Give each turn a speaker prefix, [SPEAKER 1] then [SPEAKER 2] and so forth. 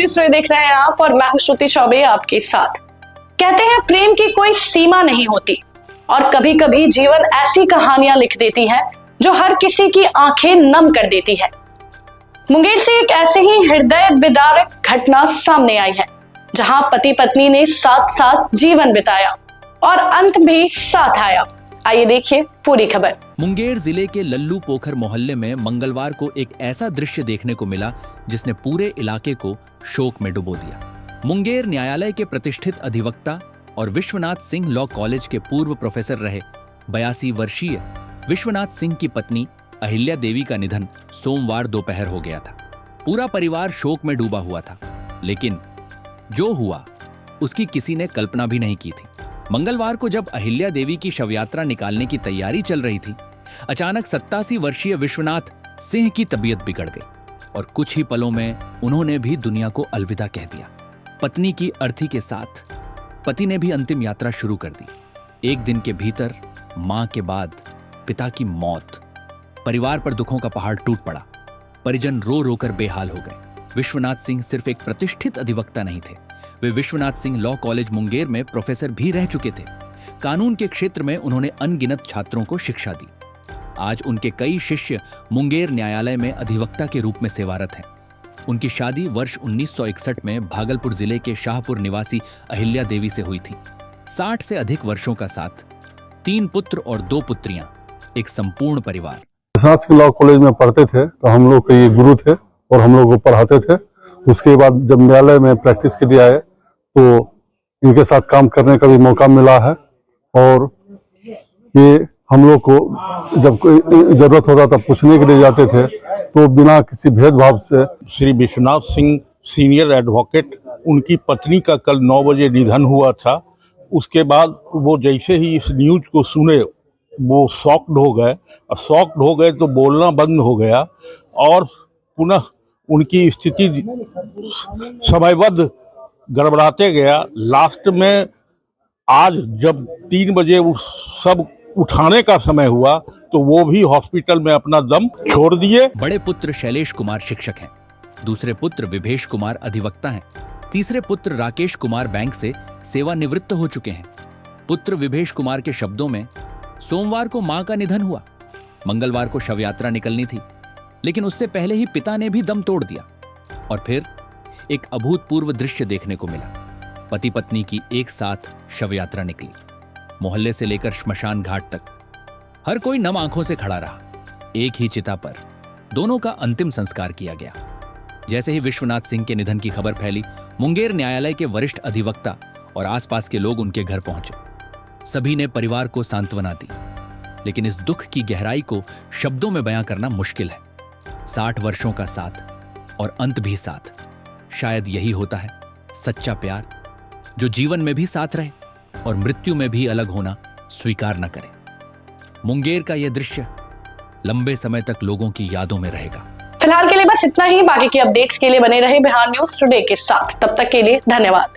[SPEAKER 1] News today देख रहे हैं आप और मैं हूं श्रुति चौबे आपके साथ। कहते हैं प्रेम की कोई सीमा नहीं होती और कभी कभी जीवन ऐसी कहानियां लिख देती है जो हर किसी की आंखें नम कर देती है। मुंगेर से एक ऐसे ही हृदय विदारक घटना सामने आई है जहां पति पत्नी ने साथ साथ जीवन बिताया और अंत भी साथ आया। आइए देखिए पूरी खबर।
[SPEAKER 2] मुंगेर जिले के लल्लू पोखर मोहल्ले में मंगलवार को एक ऐसा दृश्य देखने को मिला जिसने पूरे इलाके को शोक में डुबो दिया। मुंगेर न्यायालय के प्रतिष्ठित अधिवक्ता और विश्वनाथ सिंह लॉ कॉलेज के पूर्व प्रोफेसर रहे 82 वर्षीय विश्वनाथ सिंह की पत्नी अहिल्या देवी का निधन सोमवार दोपहर हो गया था। पूरा परिवार शोक में डूबा हुआ था, लेकिन जो हुआ उसकी किसी ने कल्पना भी नहीं की थी। मंगलवार को जब अहिल्या देवी की शवयात्रा निकालने की तैयारी चल रही थी, अचानक 87 वर्षीय विश्वनाथ सिंह की तबीयत बिगड़ गई और कुछ ही पलों में उन्होंने भी दुनिया को अलविदा कह दिया। पत्नी की अर्थी के साथ पति ने भी अंतिम यात्रा शुरू कर दी। एक दिन के भीतर मां के बाद पिता की मौत। परिवार पर दुखों का पहाड़ टूट पड़ा। परिजन रो रो कर बेहाल हो गए। विश्वनाथ सिंह सिर्फ एक प्रतिष्ठित अधिवक्ता नहीं थे, वे विश्वनाथ सिंह लॉ कॉलेज मुंगेर में प्रोफेसर भी रह चुके थे। कानून के क्षेत्र में उन्होंने अनगिनत छात्रों को शिक्षा दी। आज उनके कई शिष्य मुंगेर न्यायालय में अधिवक्ता के रूप में सेवारत हैं। उनकी शादी वर्ष 1961 में भागलपुर जिले के शाहपुर निवासी अहिल्या देवी से हुई थी। 60 से अधिक वर्षों का साथ, 3 पुत्र और 2 पुत्रियां, एक संपूर्ण परिवार।
[SPEAKER 3] विश्वनाथ सिंह लॉ कॉलेज में पढ़ते थे तो हम लोग के ये गुरु थे और हम लोग को पढ़ाते थे। उसके बाद जब न्यायालय में प्रैक्टिस के लिए आए तो इनके साथ काम करने का भी मौका मिला है और ये हम लोग को जब कोई जरूरत होता था पूछने के लिए जाते थे तो बिना किसी भेदभाव से।
[SPEAKER 4] श्री विश्वनाथ सिंह सीनियर एडवोकेट, उनकी पत्नी का कल 9 बजे निधन हुआ था। उसके बाद वो जैसे ही इस न्यूज को सुने वो शॉक्ड हो गए तो बोलना बंद हो गया और पुनः उनकी स्थिति समयबद्ध गड़बड़ाते गया। लास्ट में आज जब 3 बजे सब उठाने का समय हुआ तो वो भी हॉस्पिटल में अपना दम छोड़ दिए।
[SPEAKER 2] बड़े पुत्र शैलेश कुमार शिक्षक हैं, दूसरे पुत्र विभेश कुमार अधिवक्ता हैं, तीसरे पुत्र राकेश कुमार बैंक से सेवानिवृत्त हो चुके हैं। पुत्र विभेश कुमार के शब्दों में, सोमवार को मां का निधन हुआ, मंगलवार को शवयात्रा निकलनी थी, लेकिन उससे पहले ही पिता ने भी दम तोड़ दिया। और फिर एक अभूतपूर्व दृश्य देखने को मिला। पति पत्नी की एक साथ शवयात्रा निकली। मोहल्ले से लेकर श्मशान घाट तक हर कोई नम आंखों से खड़ा रहा। एक ही चिता पर दोनों का अंतिम संस्कार किया गया। जैसे ही विश्वनाथ सिंह के निधन की खबर फैली, मुंगेर न्यायालय के वरिष्ठ अधिवक्ता और आसपास के लोग उनके घर पहुंचे। सभी ने परिवार को सांत्वना दी, लेकिन इस दुख की गहराई को शब्दों में बयां करना मुश्किल है। 60 वर्षों का साथ और अंत भी साथ, शायद यही होता है सच्चा प्यार, जो जीवन में भी साथ रहे और मृत्यु में भी अलग होना स्वीकार न करे। मुंगेर का यह दृश्य लंबे समय तक लोगों की यादों में रहेगा।
[SPEAKER 1] फिलहाल के लिए बस इतना ही। बाकी की अपडेट्स के लिए बने रहे बिहार न्यूज टुडे के साथ। तब तक के लिए धन्यवाद।